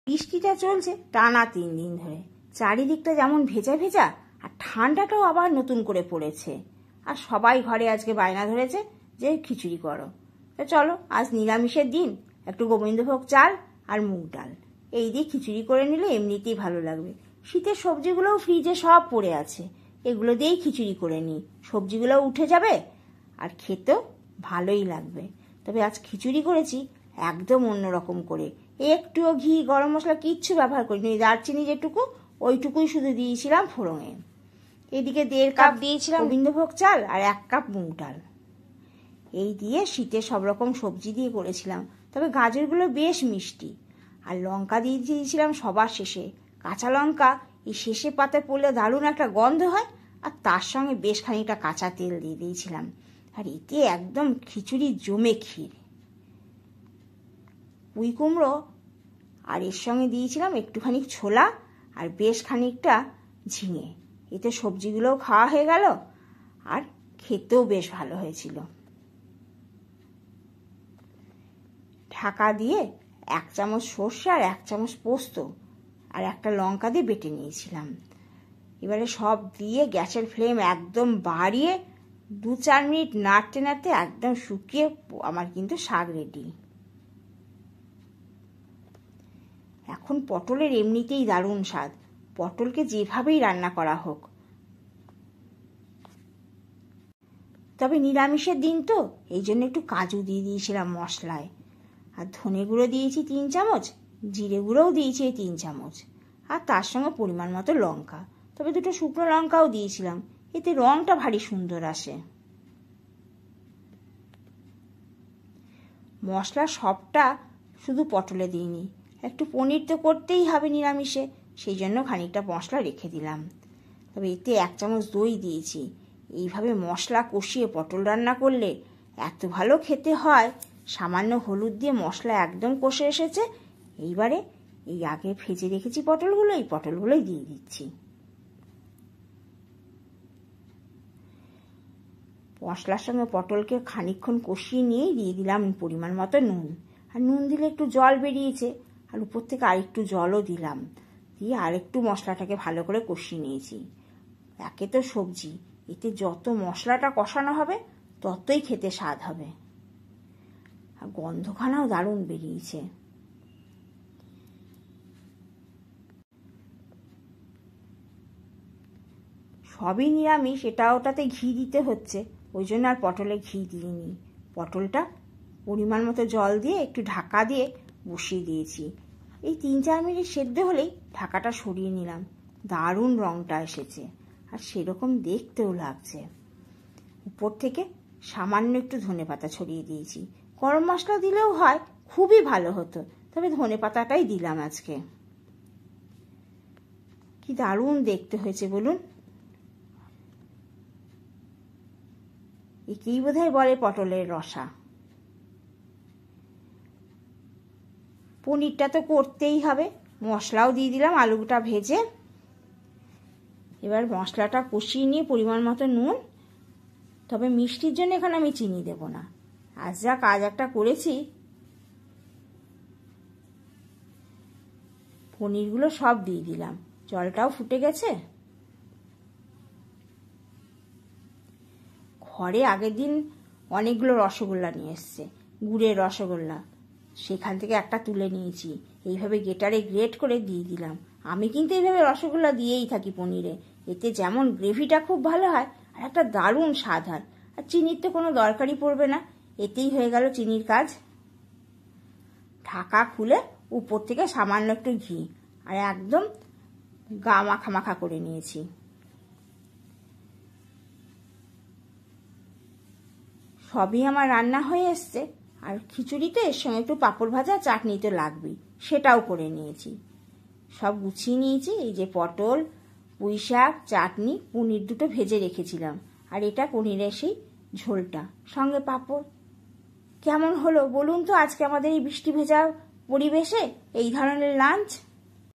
বৃষ্টিটা চলছে টানা 3 দিন ধরে, চারিদিকটা যেমন ভেজা ভেজা, আর ঠান্ডাটাও আবার নতুন করে পড়েছে। আর সবাই ঘরে আজকে বায়না ধরেছে যে খিচুড়ি করো। তো চলো, আজ নিরামিষের দিন, একটু গোবিন্দভোগ চাল আর মুগ ডাল এই দিয়ে খিচুড়ি করে নিলে এমনিতেই ভালো লাগবে। শীতের সবজিগুলোও ফ্রিজে সব পড়ে আছে, এগুলো দিয়েই খিচুড়ি করে নিই, সবজিগুলোও উঠে যাবে আর খেতেও ভালোই লাগবে। তবে আজ খিচুড়ি করেছি একদম অন্যরকম করে, একটুও ঘি গরম মশলা কিচ্ছু ব্যবহার করিনি। দারচিনি যেটুকু ওইটুকুই শুধু দিয়েছিলাম ফোড়নে। এদিকে 1.5 কাপ দিয়েছিলাম গোবিন্দভোগ চাল আর 1 কাপ মুগ ডাল। এই দিয়ে শীতে সব রকম সবজি দিয়ে করেছিলাম। তবে গাজরগুলো বেশ মিষ্টি। আর লঙ্কা দিয়ে দিয়েছিলাম সবার শেষে। কাঁচা লঙ্কা এই শেষে পাতে পড়লে দারুণ একটা গন্ধ হয়। আর তার সঙ্গে বেশ খানিকটা কাঁচা তেল দিয়ে দিয়েছিলাম। আর এতে একদম খিচুড়ি জমে ক্ষীর। পুঁই কুমড়ো আর এর সঙ্গে দিয়েছিলাম একটুখানি ছোলা আর বেশ খানিকটা ঝিঙে। এতে সবজিগুলোও খাওয়া হয়ে গেল আর খেতেও বেশ ভালো হয়েছিল। ঢাকা দিয়ে 1 চামচ সর্ষে আর 1 চামচ পোস্ত আর একটা লঙ্কা দিয়ে বেটে নিয়েছিলাম। এবারে সব দিয়ে গ্যাসের ফ্লেম একদম বাড়িয়ে 2-4 মিনিট নাড়তে নাড়তে একদম শুকিয়ে আমার কিন্তু শাক রেডি। এখন পটলের এমনিতেই দারুণ স্বাদ, পটলকে যেভাবেই রান্না করা হোক। তবে নিরামিষের দিন তো এই জন্য একটু কাজু দিয়ে দিয়েছিলাম মশলায়। আর ধনে গুঁড়ো দিয়েছি 3 চামচ, জিরে গুঁড়োও দিয়েছি 3 চামচ, আর তার সঙ্গে পরিমাণ মতো লঙ্কা। তবে 2টো শুকনো লঙ্কাও দিয়েছিলাম, এতে রঙটা ভারী সুন্দর আসে। মশলা সবটা শুধু পটলে দিইনি, একটু পনির তো করতেই হবে নিরামিষে, সেই জন্য খানিকটা মশলা রেখে দিলাম। তবে এতে 1 চামচ দই দিয়েছি। এইভাবে মশলা কষিয়ে পটল রান্না করলে এত ভালো খেতে হয়। সামান্য হলুদ দিয়ে মশলা একদম কষে এসেছে। এইবারে এই আগে ভেজে রেখেছি পটলগুলো, এই পটলগুলোই দিয়ে দিচ্ছি। মশলার সঙ্গে পটলকে খানিকক্ষণ কষিয়ে নিয়েই দিয়ে দিলাম পরিমাণ মতো নুন। আর নুন দিলে একটু জল বেরিয়েছে, আর উপর থেকে আরেকটু জলও দিলাম, দিয়ে আরেকটু মশলাটাকে ভালো করে কষিয়ে নিয়েছি। একে তো সবজি, এতে যত মশলাটা কষানো হবে ততই খেতে স্বাদ হবে। আর গন্ধখানাও দারুণ বেরিয়েছে। সবই নিরামিষ, এটা ওটাতে ঘি দিতে হচ্ছে, ওই জন্য আর পটলে ঘি দিইনি। পটলটা পরিমাণ মতো জল দিয়ে একটু ঢাকা দিয়ে বসিয়ে দিয়েছি। এই 3-4 মিনিট সেদ্ধ হলেই ঢাকাটা সরিয়ে নিলাম। দারুণ রঙটা এসেছে আর সেরকম দেখতেও লাগছে। উপর থেকে সামান্য একটু ধনেপাতা ছড়িয়ে দিয়েছি। গরম মশলা দিলেও হয়, খুবই ভালো হতো, তবে ধনেপাতাটাই দিলাম আজকে। কি দারুণ দেখতে হয়েছে বলুন। একেই বোধহয় বলে পটলের রসা। পনিরটা তো করতেই হবে, মশলাও দিয়ে দিলাম আলুটা ভেজে। এবার মশলাটা কষিয়ে নিয়ে পরিমাণ মতো নুন, তবে মিষ্টির জন্য এখানে আমি চিনি দেব না। আজ যা কাজ একটা করেছি, পনিরগুলো সব দিয়ে দিলাম, জলটাও ফুটে গেছে। ঘরে আগের দিন অনেকগুলো রসগোল্লা নিয়ে এসছে, গুড়ের রসগোল্লা, সেখান থেকে একটা তুলে নিয়েছি, এইভাবে গ্রেটারে গ্রেট করে দিয়ে দিলাম। আমি কিন্তু এইভাবে রসগোল্লা দিয়েই থাকি পনিরে, এতে যেমন গ্রেভিটা খুব ভালো হয় আর একটা দারুণ স্বাদ হয়। আর চিনির তো কোনো দরকারই পড়বে না, এতেই হয়ে গেল চিনির কাজ। ঢাকা খুলে উপর থেকে সামান্য একটু ঘি আর একদম গা মাখা মাখা করে নিয়েছি। সবই আমার রান্না হয়ে এসছে। আর খিচুড়িতে এর সঙ্গে একটু পাঁপড় ভাজা, চাটনি তো লাগবেই, সেটাও করে নিয়েছি। সব গুছিয়ে নিয়েছি। এই যে পটল, পুঁই শাক, চাটনি, পনির 2টো ভেজে রেখেছিলাম, আর এটা পনিরের সেই ঝোলটা, সঙ্গে পাঁপড়। কেমন হলো বলুন তো আজকে আমাদের এই বৃষ্টি ভেজা পরিবেশে এই ধরনের লাঞ্চ?